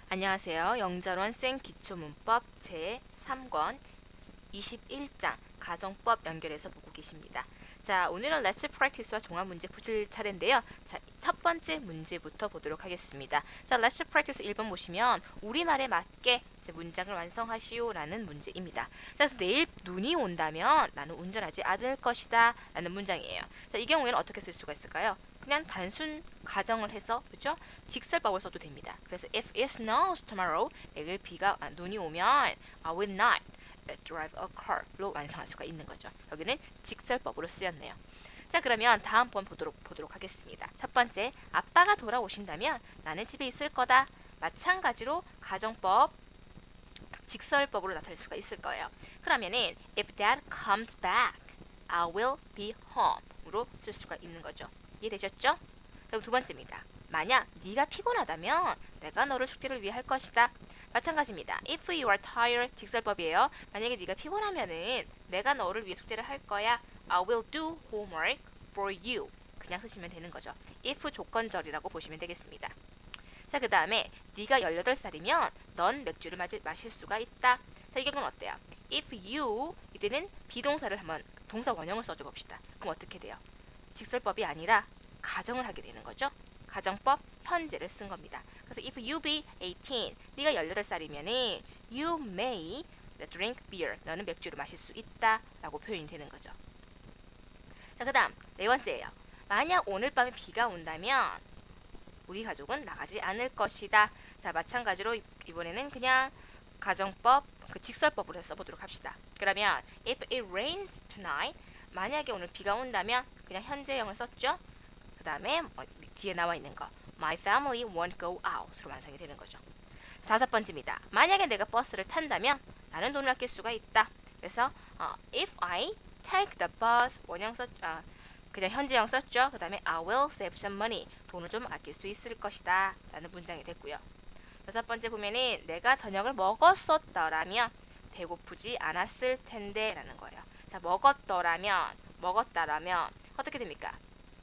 안녕하세요. 영전원 생 기초문법 제3권 21장 가정법 연결해서 보고 계십니다. 자, 오늘은 Let's Practice와 종합 문제 푸실 차례인데요. 자, 첫 번째 문제부터 보도록 하겠습니다. 자, Let's Practice 1번 보시면 우리말에 맞게 이제 문장을 완성하시오라는 문제입니다. 자, 그래서 내일 눈이 온다면 나는 운전하지 않을 것이다 라는 문장이에요. 자, 이 경우에는 어떻게 쓸 수가 있을까요? 그냥 단순 가정을 해서 그죠? 직설법을 써도 됩니다. 그래서 if it snows tomorrow, 내일 눈이 오면 I will not drive a car로 완성할 수가 있는 거죠. 여기는 직설법으로 쓰였네요. 자, 그러면 다음 번 보도록 하겠습니다. 첫 번째, 아빠가 돌아오신다면 나는 집에 있을 거다. 마찬가지로 가정법 직설법으로 나타낼 수가 있을 거예요. 그러면은 if dad comes back, I will be home으로 쓸 수가 있는 거죠. 이해되셨죠? 그럼 두 번째입니다. 만약 네가 피곤하다면 내가 너를 숙제를 위해 할 것이다. 마찬가지입니다. If you are tired, 직설법이에요. 만약에 네가 피곤하면은 내가 너를 위해 숙제를 할 거야. I will do homework for you. 그냥 쓰시면 되는 거죠. if 조건절이라고 보시면 되겠습니다. 자, 그 다음에 네가 18살이면 넌 맥주를 마실 수가 있다. 자, 이 경우는 어때요? If you, 이때는 비동사를 한번 동사 원형을 써줘 봅시다. 그럼 어떻게 돼요? 직설법이 아니라 가정을 하게 되는 거죠. 가정법 현재를 쓴 겁니다. 그래서 if you be 18, 네가 18살이면은 you may drink beer, 너는 맥주를 마실 수 있다 라고 표현이 되는 거죠. 자, 그 다음 네 번째예요. 만약 오늘 밤에 비가 온다면 우리 가족은 나가지 않을 것이다. 자, 마찬가지로 이번에는 그냥 가정법 직설법으로 써보도록 합시다. 그러면 if it rains tonight, 만약에 오늘 비가 온다면 그냥 현재형을 썼죠. 그 다음에 뒤에 나와 있는 거 My family won't go out으로 완성이 되는 거죠. 다섯 번째입니다. 만약에 내가 버스를 탄다면 나는 돈을 아낄 수가 있다. 그래서 if I take the bus 원형 그냥 현재형 썼죠. 그 다음에 I will save some money, 돈을 좀 아낄 수 있을 것이다 라는 문장이 됐고요. 여섯 번째 보면은 내가 저녁을 먹었었더라면 배고프지 않았을 텐데 라는 거예요. 자, 먹었다라면 어떻게 됩니까?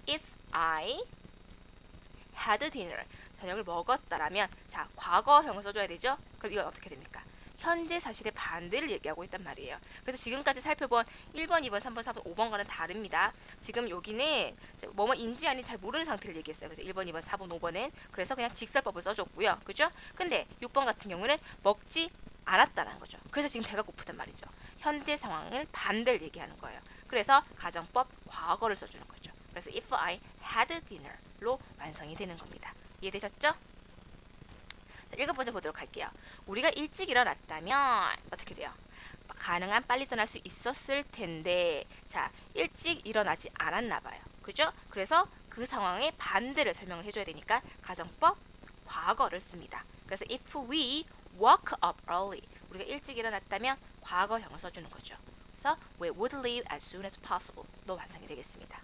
If I had dinner, 저녁을 먹었다라면 자, 과거형을 써줘야 되죠. 그럼 이건 어떻게 됩니까? 현재 사실의 반대를 얘기하고 있단 말이에요. 그래서 지금까지 살펴본 1번, 2번, 3번, 4번, 5번과는 다릅니다. 지금 여기는 뭐뭐인지 아닌지 잘 모르는 상태를 얘기했어요. 그래서 1번, 2번, 4번, 5번은 그래서 그냥 직설법을 써줬고요. 그죠? 근데 6번 같은 경우는 먹지 않았다는 거죠. 그래서 지금 배가 고프단 말이죠. 현재 상황을 반대를 얘기하는 거예요. 그래서 가정법 과거를 써주는 거죠. 그래서 if I had dinner로 완성이 되는 겁니다. 이해되셨죠? 일곱 번째 보도록 할게요. 우리가 일찍 일어났다면 어떻게 돼요? 가능한 빨리 떠날 수 있었을 텐데 자, 일찍 일어나지 않았나 봐요. 그죠? 그래서 그 상황의 반대를 설명을 해줘야 되니까 가정법 과거를 씁니다. 그래서 if we woke up early, 우리가 일찍 일어났다면 과거형을 써주는 거죠. 그래서 we would leave as soon as possible로 완성이 되겠습니다.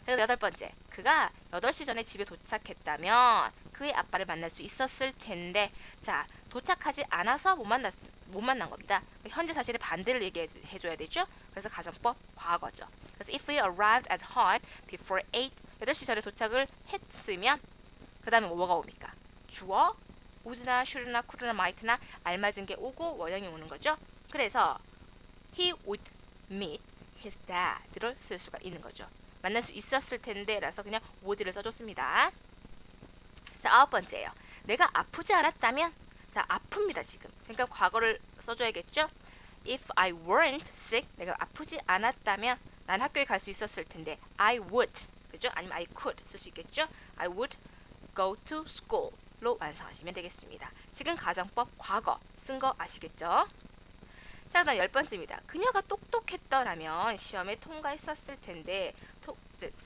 자, 여덟 번째, 그가 8시 전에 집에 도착했다면 그의 아빠를 만날 수 있었을 텐데 자, 도착하지 않아서 못 만난 겁니다. 현재 사실의 반대를 얘기해줘야 되죠. 그래서 가정법 과거죠. 그래서 if we arrived at home before 8시 전에 도착을 했으면 그 다음에 뭐가 옵니까? 주어, would나 should나 could나 might나 알맞은 게 오고 원형이 오는 거죠. 그래서 he would meet his dad를 쓸 수가 있는 거죠. 만날 수 있었을 텐데 라서 그냥 would를 써줬습니다. 자, 아홉 번째예요. 내가 아프지 않았다면 자, 아픕니다 지금. 그러니까 과거를 써줘야겠죠. If I weren't sick, 내가 아프지 않았다면 난 학교에 갈 수 있었을 텐데 I would, 그죠? 아니면 I could 쓸 수 있겠죠. I would go to school로 완성하시면 되겠습니다. 지금 가정법 과거 쓴 거 아시겠죠? 자, 그다음 열 번째입니다. 그녀가 똑똑했더라면 시험에 통과했었을 텐데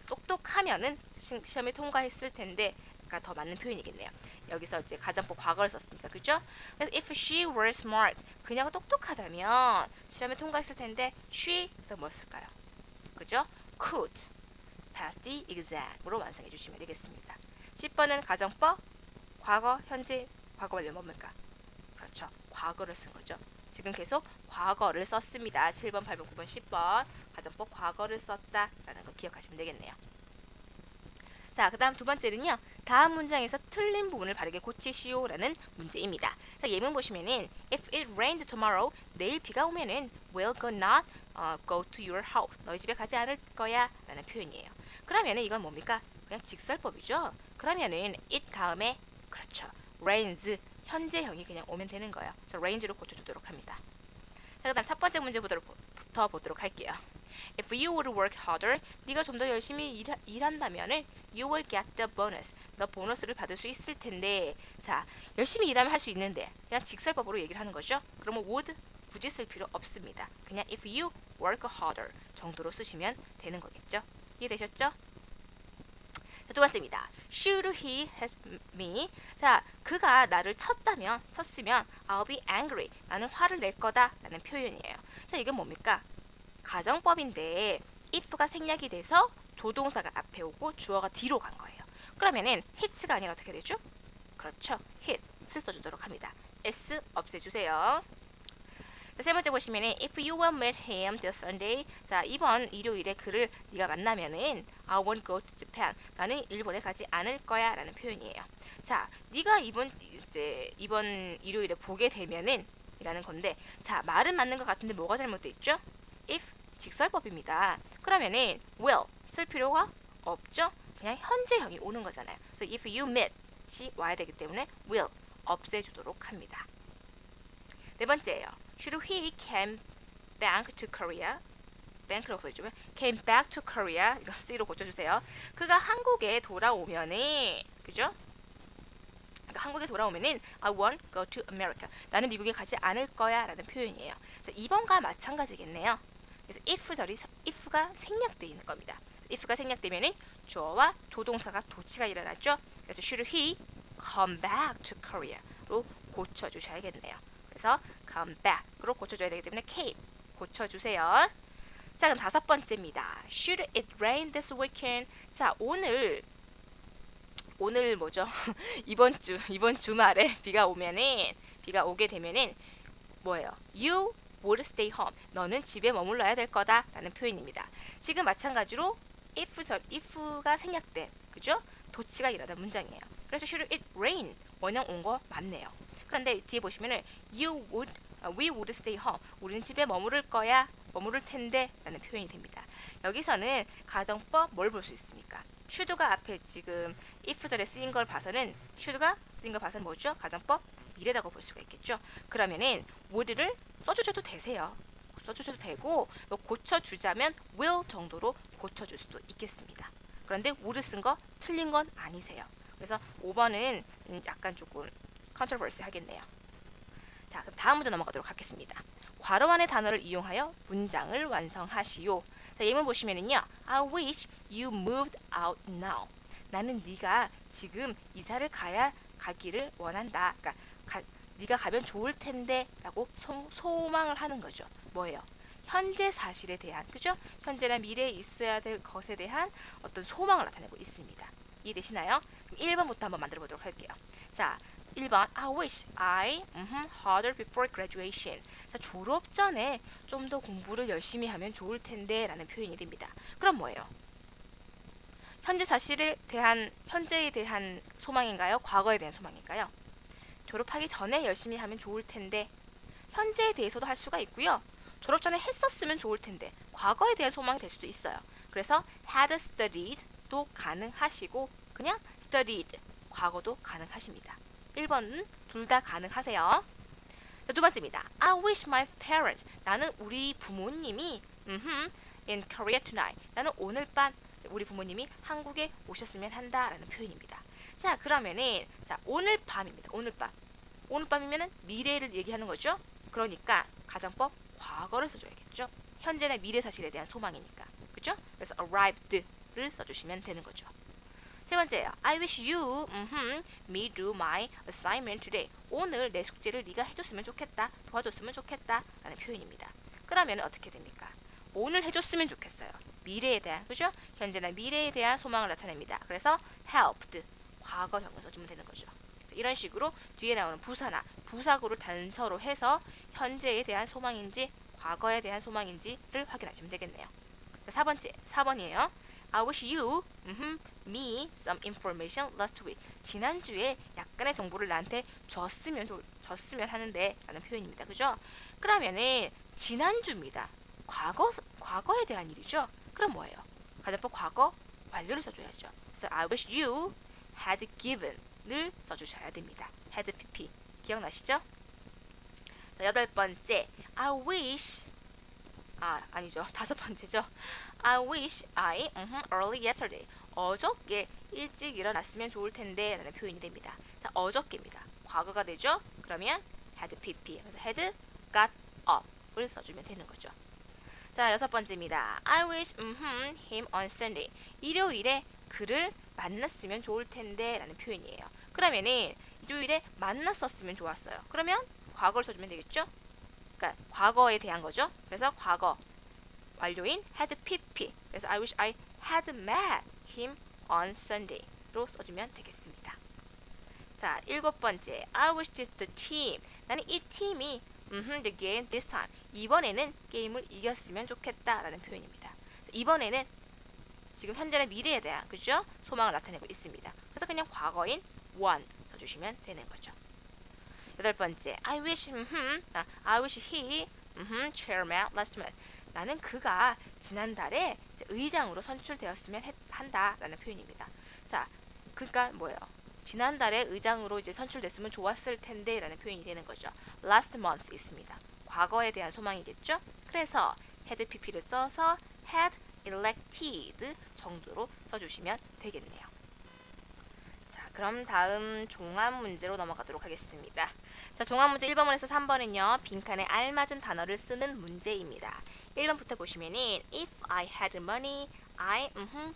똑똑하면은 시험에 통과했을 텐데가 더 맞는 표현이겠네요. 여기서 이제 가정법 과거를 썼으니까 그죠? 그래서 if she were smart, 그녀가 똑똑하다면 시험에 통과했을 텐데 she 뭐 쓸까요? 그죠? could pass the exam으로 완성해 주시면 되겠습니다. 10번은 가정법 과거, 현재, 과거 완료 뭡니까? 그렇죠. 과거를 쓴 거죠. 지금 계속 과거를 썼습니다. 7번, 8번, 9번, 10번 가정법 과거를 썼다라는 거 기억하시면 되겠네요. 자, 그 다음 두 번째는요. 다음 문장에서 틀린 부분을 바르게 고치시오라는 문제입니다. 자, 예문 보시면은 If it rained tomorrow, 내일 비가 오면은 will go not go to your house. 너희 집에 가지 않을 거야 라는 표현이에요. 그러면은 이건 뭡니까? 그냥 직설법이죠. 그러면은 it 다음에 그렇죠. rains 현재형이 그냥 오면 되는 거예요. 그래서 rains로 고쳐주도록 합니다. 자, 그다음 첫 번째 문제부터 보도록 할게요. If you would work harder, 네가 좀 더 열심히 일한다면은 you will get the bonus. 너 보너스를 받을 수 있을 텐데. 자, 열심히 일하면 할 수 있는데 그냥 직설법으로 얘기를 하는 거죠. 그러면 would 굳이 쓸 필요 없습니다. 그냥 if you work harder 정도로 쓰시면 되는 거겠죠. 이해되셨죠? 자, 두 번째입니다. Should he have me? 자, 그가 나를 쳤으면 I'll be angry. 나는 화를 낼 거다 라는 표현이에요. 자, 이건 뭡니까? 가정법인데 if가 생략이 돼서 조동사가 앞에 오고 주어가 뒤로 간 거예요. 그러면은 hit가 아니라 어떻게 되죠? 그렇죠. hit을 써주도록 합니다. s 없애주세요. 세 번째 보시면은 if you will meet him this Sunday, 자 이번 일요일에 그를 네가 만나면은 I won't go to Japan. 나는 일본에 가지 않을 거야라는 표현이에요. 자, 네가 이번 일요일에 보게 되면은 이라는 건데, 자 말은 맞는 것 같은데 뭐가 잘못돼 있죠? if 직설법입니다. 그러면은 will 쓸 필요가 없죠? 그냥 현재형이 오는 거잖아요. 그래서 if you meet이 와야 되기 때문에 will 없애주도록 합니다. 네 번째예요. Should he came back to Korea? bank라고 써있죠. came back to Korea. 이거 C로 고쳐주세요. 그가 한국에 돌아오면은, 그죠? 그러니까 한국에 돌아오면은 I won't go to America. 나는 미국에 가지 않을 거야 라는 표현이에요. 그래서 2번과 마찬가지겠네요. 그래서 if가 생략되어 있는 겁니다. if가 생략되면은 주어와 조동사가 도치가 일어나죠. 그래서 should he come back to Korea로 고쳐주셔야겠네요. 그래서 come back으로 고쳐줘야 되기 때문에 came 고쳐주세요. 자, 그럼 다섯 번째입니다. Should it rain this weekend? 자, 오늘 뭐죠? 이번 주말에 비가 오게 되면은 뭐예요? You would stay home. 너는 집에 머물러야 될 거다라는 표현입니다. 지금 마찬가지로 if가 생략된, 그죠? 도치가 일어난 문장이에요. 그래서 should it rain 원형 온 거 맞네요. 그런데 뒤에 보시면은 we would stay home. 우리는 집에 머무를 텐데 라는 표현이 됩니다. 여기서는 가정법 뭘 볼 수 있습니까? should가 앞에 지금 if절에 쓰인 걸 봐서는 뭐죠? 가정법 미래라고 볼 수가 있겠죠. 그러면은 would를 써주셔도 되고 뭐 고쳐주자면 will 정도로 고쳐줄 수도 있겠습니다. 그런데 would 쓴 거 틀린 건 아니세요. 그래서 5번은 약간 조금 컨트로버시 하겠네요. 자, 그럼 다음 문제 넘어가도록 하겠습니다. 괄호 안의 단어를 이용하여 문장을 완성하시오. 자, 예문 보시면은요. I wish you moved out now. 나는 네가 지금 이사를 가기를 원한다. 그러니까 네가 가면 좋을 텐데 라고 소망을 하는 거죠. 뭐예요? 현재 사실에 대한, 그죠? 현재나 미래에 있어야 될 것에 대한 어떤 소망을 나타내고 있습니다. 이해되시나요? 1번부터 한번 만들어 보도록 할게요. 자, 1번 I wish I harder before graduation. 자, 졸업 전에 좀 더 공부를 열심히 하면 좋을 텐데 라는 표현이 됩니다. 그럼 뭐예요? 현재에 대한 소망인가요? 과거에 대한 소망인가요? 졸업하기 전에 열심히 하면 좋을 텐데, 현재에 대해서도 할 수가 있고요. 졸업 전에 했었으면 좋을 텐데 과거에 대한 소망이 될 수도 있어요. 그래서 had studied도 가능하시고 그냥 studied 과거도 가능하십니다. 1번은 둘 다 가능하세요. 자, 두 번째입니다. I wish my parents. 나는 우리 부모님이 in Korea tonight. 나는 오늘 밤 우리 부모님이 한국에 오셨으면 한다라는 표현입니다. 자, 그러면은 오늘 밤입니다. 오늘 밤이면은 미래를 얘기하는 거죠. 그러니까 가정법 과거를 써줘야겠죠. 현재나 미래 사실에 대한 소망이니까, 그죠? 그래서 arrived를 써주시면 되는 거죠. 세 번째예요. I wish you me do my assignment today. 오늘 내 숙제를 네가 해줬으면 좋겠다, 도와줬으면 좋겠다 라는 표현입니다. 그러면 어떻게 됩니까? 오늘 해줬으면 좋겠어요. 미래에 대한, 그죠? 현재나 미래에 대한 소망을 나타냅니다. 그래서 helped 과거형을 써주면 되는 거죠. 이런 식으로 뒤에 나오는 부사나 부사구를 단서로 해서 현재에 대한 소망인지 과거에 대한 소망인지를 확인하시면 되겠네요. 자, 4번이에요. I wish you me some information last week. 지난주에 약간의 정보를 나한테 줬으면 하는데 라는 표현입니다. 그죠? 그러면은 지난주입니다. 과거에 대한 일이죠. 그럼 뭐예요? 가정법 과거 완료를 써줘야죠. So I wish you had given을 써주셔야 됩니다. had pp 기억나시죠? 자, 8번째 I wish 아니죠. 5번째죠. I wish I early yesterday. 어저께 일찍 일어났으면 좋을 텐데 라는 표현이 됩니다. 자, 어저께입니다. 과거가 되죠. 그러면 had pp. 그래서 had got up을 써주면 되는 거죠. 자, 6번째입니다. I wish him on Sunday. 일요일에 그를 만났으면 좋을 텐데 라는 표현이에요. 그러면은 일요일에 만났었으면 좋았어요. 그러면 과거를 써주면 되겠죠? 그러니까 과거에 대한 거죠. 그래서 과거 완료인 had pp. 그래서 I wish I had met him on Sunday로 써주면 되겠습니다. 자, 7번째 I wish the team. 나는 이 팀이 the game this time. 이번에는 게임을 이겼으면 좋겠다라는 표현입니다. 이번에는 지금 현재나 미래에 대한 그죠? 소망을 나타내고 있습니다. 그래서 그냥 과거인 won 써주시면 되는 거죠. 8번째 I wish he chairman last month. 나는 그가 지난달에 의장으로 선출되었으면 한다라는 표현입니다. 자, 그러니까 뭐예요? 지난달에 의장으로 이제 선출됐으면 좋았을 텐데라는 표현이 되는 거죠. last month 있습니다. 과거에 대한 소망이겠죠? 그래서 had pp를 써서 had elected 정도로 써주시면 되겠네요. 자, 그럼 다음 종합 문제로 넘어가도록 하겠습니다. 자, 종합 문제 1번에서 3번은요. 빈칸에 알맞은 단어를 쓰는 문제입니다. 1번부터 보시면은 If I had money, I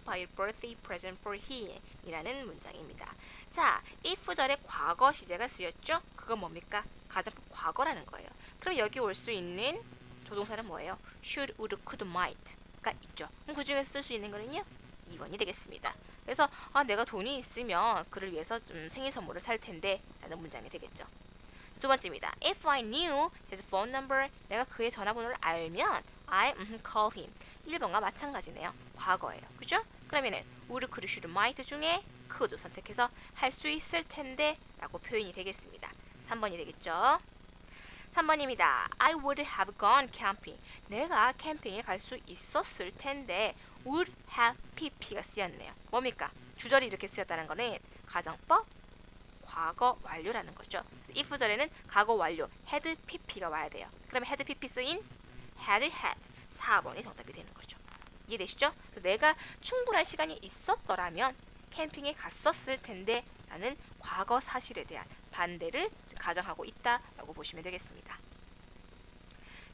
buy a birthday present for him 이라는 문장입니다. 자, if 절에 과거 시제가 쓰였죠? 그건 뭡니까? 가정법 과거라는 거예요. 그럼 여기 올 수 있는 조동사는 뭐예요? should, would, could, might가 있죠. 그럼 그 중에서 쓸 수 있는 거는요? 2번이 되겠습니다. 그래서 내가 돈이 있으면 그를 위해서 좀 생일 선물을 살 텐데 라는 문장이 되겠죠. 두 번째입니다. If I knew his phone number, 내가 그의 전화번호를 알면 I call him. 1번과 마찬가지네요. 과거예요. 그죠? 그러면은 would, could, should, might 중에 could 선택해서 할 수 있을 텐데 라고 표현이 되겠습니다. 3번이 되겠죠? 3번입니다. I would have gone camping. 내가 캠핑에 갈 수 있었을 텐데 would have pp가 쓰였네요. 뭡니까? 주절이 이렇게 쓰였다는 거는 가정법 과거 완료라는 거죠. if 절에는 과거 완료 had pp가 와야 돼요. 그러면 had pp 쓰인 had 4번이 정답이 되는 거죠. 이해되시죠? 내가 충분한 시간이 있었더라면 캠핑에 갔었을 텐데 라는 과거 사실에 대한 반대를 가정하고 있다라고 보시면 되겠습니다.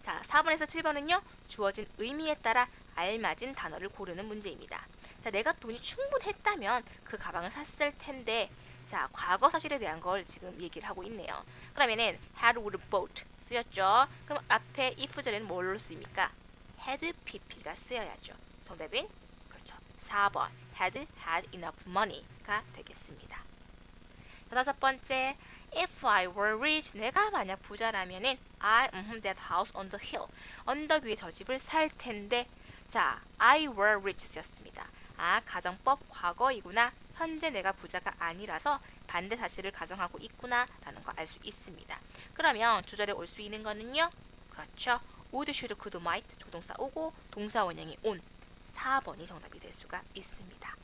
자, 4번에서 7번은요. 주어진 의미에 따라 알맞은 단어를 고르는 문제입니다. 자, 내가 돈이 충분했다면 그 가방을 샀을 텐데 자, 과거 사실에 대한 걸 지금 얘기를 하고 있네요. 그러면은 had, would, bought 쓰였죠. 그럼 앞에 if 절에는 뭘로 쓰입니까? had pp가 쓰여야죠. 정답은 그렇죠. 4번 had enough money가 되겠습니다. 다섯 번째 If I were rich, 내가 만약 부자라면은 I that house on the hill, 언덕 위에 저 집을 살 텐데 자, I were rich 쓰였습니다. 가정법 과거이구나. 현재 내가 부자가 아니라서 반대 사실을 가정하고 있구나 라는 거 알 수 있습니다. 그러면 주절에 올 수 있는 거는요. 그렇죠. would, should, could, might 조동사 오고 동사 원형이 on 4번이 정답이 될 수가 있습니다.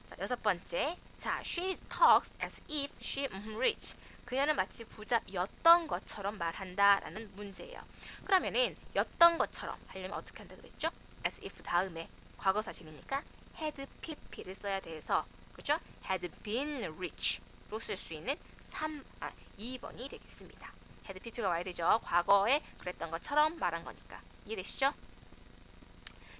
자, 6번째. 자, she talks as if she rich. 그녀는 마치 부자였던 것처럼 말한다 라는 문제예요. 그러면은 였던 것처럼 하려면 어떻게 한다 그랬죠? as if 다음에 과거 사실이니까 had pp를 써야 돼서 그죠? had been rich로 쓸 수 있는 2번이 되겠습니다. had pp가 와야 되죠. 과거에 그랬던 것처럼 말한 거니까. 이해되시죠?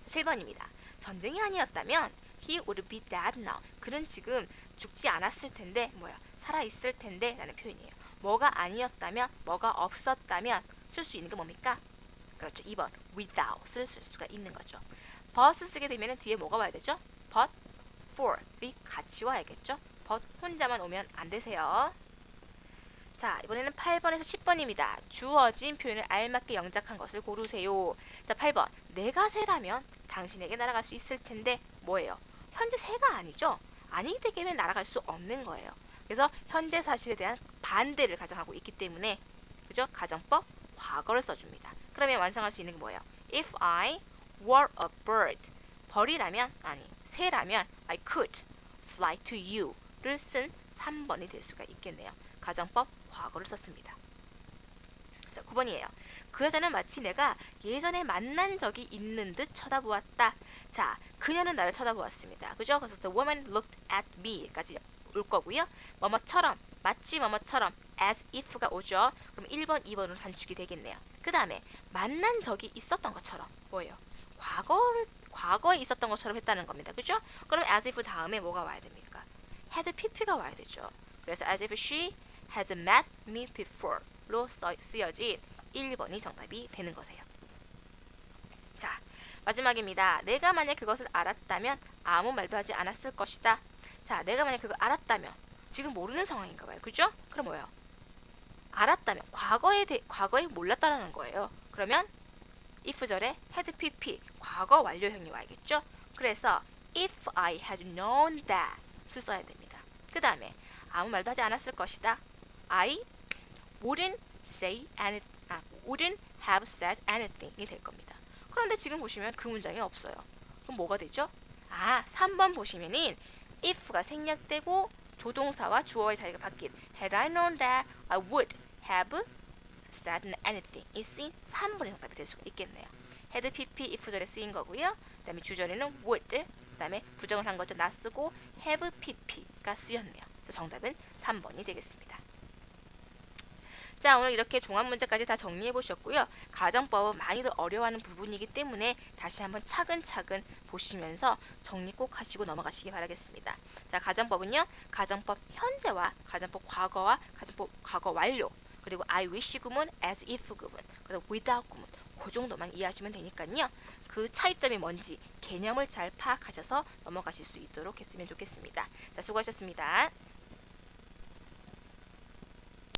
7번입니다. 전쟁이 아니었다면 he would be dead now. 그는 지금 죽지 않았을 텐데 살아 있을 텐데 라는 표현이에요. 뭐가 아니었다면 뭐가 없었다면 쓸 수 있는 게 뭡니까? 그렇죠. 2번 without을 쓸 수가 있는 거죠. but을 쓰게 되면 뒤에 뭐가 와야 되죠? but for이 같이 와야겠죠. but 혼자만 오면 안 되세요. 자, 이번에는 8번에서 10번입니다. 주어진 표현을 알맞게 영작한 것을 고르세요. 자, 8번. 내가 새라면 당신에게 날아갈 수 있을 텐데 뭐예요? 현재 세가 아니죠. 아니기 때문에 날아갈 수 없는 거예요. 그래서 현재 사실에 대한 반대를 가정하고 있기 때문에 그죠? 가정법 과거를 써줍니다. 그러면 완성할 수 있는 게 뭐예요? If I were a bird, 벌이라면 아니 새라면 I could fly to you를 쓴 3번이 될 수가 있겠네요. 가정법 과거를 썼습니다. 자, 9번이에요. 그 여자는 마치 내가 예전에 만난 적이 있는 듯 쳐다보았다. 자, 그녀는 나를 쳐다보았습니다. 그죠? 그래서 the woman looked at me까지 올 거고요. 뭐뭐처럼, 마치 뭐뭐처럼 as if가 오죠. 그럼 1번, 2번으로 단축이 되겠네요. 그 다음에 만난 적이 있었던 것처럼 뭐예요? 과거에 있었던 것처럼 했다는 겁니다. 그죠? 그럼 as if 다음에 뭐가 와야 됩니까? had pp가 와야 되죠. 그래서 as if she had met me before 로 쓰여진 1번이 정답이 되는 거세요. 자, 마지막입니다. 내가 만약 그것을 알았다면 아무 말도 하지 않았을 것이다. 자, 내가 만약 그걸 알았다면 지금 모르는 상황인가 봐요. 그죠? 그럼 뭐예요? 알았다면 과거에 몰랐다라는 거예요. 그러면 if절에 had pp 과거 완료형이 와야겠죠? 그래서 if I had known that을 써야 됩니다. 그 다음에 아무 말도 하지 않았을 것이다. I wouldn't wouldn't have said anything이 될 겁니다. 그런데 지금 보시면 그 문장이 없어요. 그럼 뭐가 되죠? 3번 보시면은 if가 생략되고 조동사와 주어의 자리가 바뀐 had I known that I would have said anything 이 쓰인 3번의 정답이 될 수가 있겠네요. had pp if절에 쓰인 거고요. 그 다음에 주절에는 would, 그 다음에 부정을 한 거죠. 나 쓰고 have pp가 쓰였네요. 그래서 정답은 3번이 되겠습니다. 자, 오늘 이렇게 종합 문제까지 다 정리해 보셨고요. 가정법은 많이도 어려워하는 부분이기 때문에 다시 한번 차근차근 보시면서 정리 꼭 하시고 넘어가시기 바라겠습니다. 자, 가정법은요. 가정법 현재와 가정법 과거와 가정법 과거 완료, 그리고 I wish 구문, as if 구문, 그리고 without 구문 그 정도만 이해하시면 되니까요. 그 차이점이 뭔지 개념을 잘 파악하셔서 넘어가실 수 있도록 했으면 좋겠습니다. 자, 수고하셨습니다.